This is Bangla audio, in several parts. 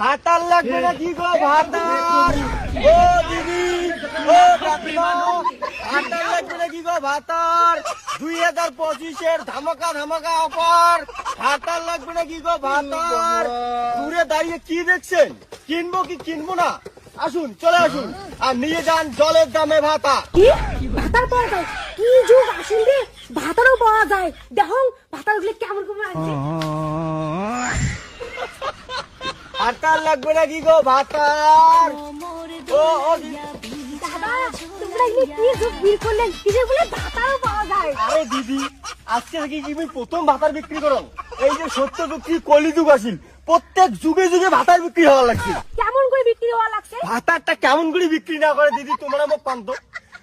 ভাতার লাগবে না কি গো ভাতার? ও দিদি, ও কাকিমা, ভাতার লাগবে না কি গো ভাতার? 2025-এর ধামাকা ধামাকা অফার। ভাতার লাগবে না কি গো ভাতার? দূরে দাঁড়িয়ে কি দেখছেন? কিনবো কি কিনবো না? আসুন, চলে আসুন আর নিয়ে যান জলের দামে ভাতা। কি ভাতার পাওয়া যায়? কি যুগ আসেন রে, ভাতারও পাওয়া যায়। দেখো ভাতার গুলো কেমন কেমন আছে। ভাতার লাগবে না কি গো ভাতার? ও ও দাদা তোমরা এগুলো কি যুগ বের করলেন? কিসের বলে ভাতারও পাওয়া যায়? আরে দিদি, আজকে থেকে কি তুমি প্রথম ভাতার বিক্রি করো? এই যে সত্য যুক্তি কলিযুগ আসিল, প্রত্যেক যুগে যুগে ভাতার বিক্রি হওয়া লাগছে। কেমন করে বিক্রি হওয়া লাগছে? ভাতারটা কেমন করে বিক্রি না করে দিদি তোমরা আমার পান্ত?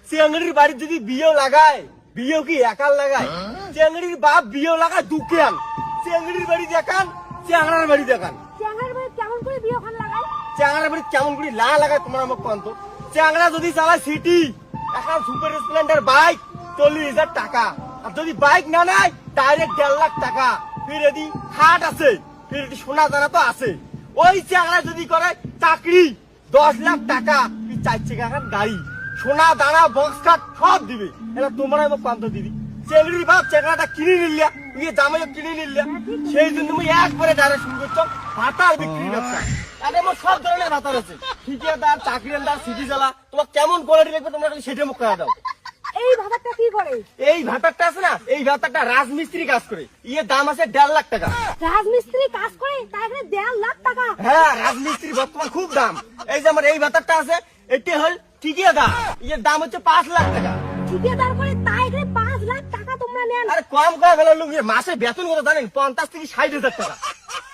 চেঙ্গড়ির বাড়ির যদি বিয়েও লাগায়, বিয়েও কি একাল লাগায়? চেঙ্গড়ির বাপ বিয়েও লাগায় দুকেয়াল। চেঙ্গড়ির বাড়ি দেখান, চেঙ্গড়ার বাড়ি দেখান। চ্যাংড়ার বাড়ি কেমন করে বিয়ে ওখানে লাগায়? চেঙ্গড়ার বাড়ি কেমন করে লা লাগায় তোমরা আমার পান্ত? চেঙ্গড়া যদি চালায় সিটি, এখন সুপার স্প্লেন্ডার বাইক 40,000 টাকা, আর যদি বাইক না নেয় ডাইরেক্ট 1.5 লাখ টাকা। ফির এদি হাট আছে, ফির এদি সোনা দানা তো আছে। ওই চেঙ্গড়া যদি করে চাকরি 10 লাখ টাকা, ফির 4 চাকার গাড়ি, সোনা দানা বক্স কাট সব দিবে। এটা তোমরা আমার পান্ত দিদি। চেংড়ির বাপ চেংড়াটা কিনে নিলিয়া, ইয়ে জামাইও কিনে নিলিয়া, সেই জন্য তুমি একবারে ডাইরেক্ট শুরু করছো ভাতার বিক্রি ব্যবসা। আরে আমার সব ধরনের ভাতার আছে, ঠিকাদার, চাকরিয়ালদার, সিটি জ্বালা, তোমার কেমন কোয়ালিটি লাগবে তোমরা খালি সেটা মুখ করে দাও। এই ভাতারটা কি করে? এই ভাতারটা আছে না, এই ভাতারটা রাজমিস্ত্রি কাজ করে, ইয়ে দাম আছে 1.5 লাখ টাকা। রাজমিস্ত্রি কাজ করে তাই এখানে 1.5 লাখ টাকা? হ্যাঁ, রাজমিস্ত্রি বর্তমান খুব দাম। এই যে আমার এই ভাতারটা আছে, এটি হল ঠিকাদার, ইয়ের দাম হচ্ছে 5 লাখ টাকা। ঠিকাদার করে তাই এখানে 5 লাখ টাকা তোমরা নেন? আরে কম করে ফেলো লোক, মাসে বেতন কত জানেন? 50 থেকে 60,000 টাকা।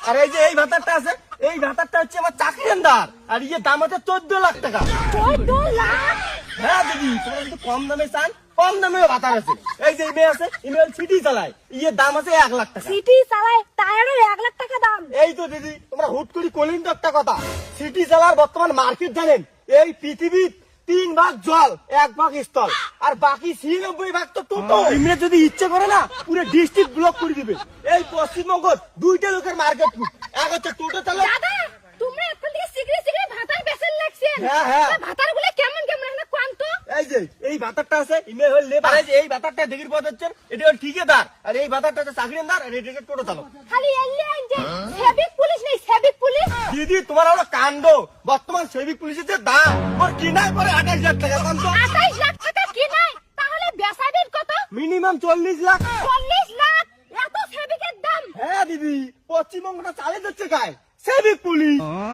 আর এই যে এই ভাতারটা আছে, এই ভাতারটা হচ্ছে আমার চাকরিয়ালদার, আর ইয়ে দাম হচ্ছে 14 লাখ টাকা। 14 লাখ? হ্যাঁ দিদি, তোমরা যদি কম দামে চান, কম দামেও ভাতার আছে। এই যে মেয়ে আছে, ইমেল সিটি চালায়, ইয়ে দাম আছে 1 লাখ টাকা। সিটি চালায় তাই আরো 1 লাখ টাকা দাম? এই তো দিদি, তোমরা হুট করে কলিন তো একটা কথা। সিটি চালার বর্তমান মার্কেট জানেন? এই পৃথিবীর 3 ভাগ জল, 1 ভাগ স্থল, আর বাকি 96 ভাগ তো টোটো। ইমরে যদি ইচ্ছে করে না, পুরো ডিস্ট্রিক্ট ব্লক করে দিবে। এই পশ্চিমবঙ্গ 2টা লোকের মার্কেট, এক হচ্ছে টোটো চালক। দাদা তোমরা এখন থেকে সিগরে সিগরে ভাতার বেচেন লাগছেন? হ্যাঁ, হ্যাঁ। ভাতার গুলো কেমন কেমন এখানে কোন তো? এই যে এই ভাতারটা আছে, ইমে হল লেবার। এই যে এই ভাতারটা দেখির পথ হচ্ছে, এটা হল ঠিকাদার, আর এই ভাতারটা হচ্ছে চাকরিয়ালদার, আর এটা হচ্ছে টোটো চালক। খালি এলে আনছে সেবিক পুলিশ নেই, সেবিক পুলিশ? দিদি তোমার হলো কাণ্ড, বর্তমান সেবিক পুলিশের যে দাম, ওর কিনায় পরে 28 লাখ টাকা। 28 লাখ টাকা কি নাই? তাহলে বেচাবেন কত? মিনিমাম 40 লাখ। 40 লাখ? এত সেবিকের দাম? হ্যাঁ দিদি, পশ্চিমবঙ্গটা চালিয়ে যাচ্ছে গায়ে সেবিক পুলিশ।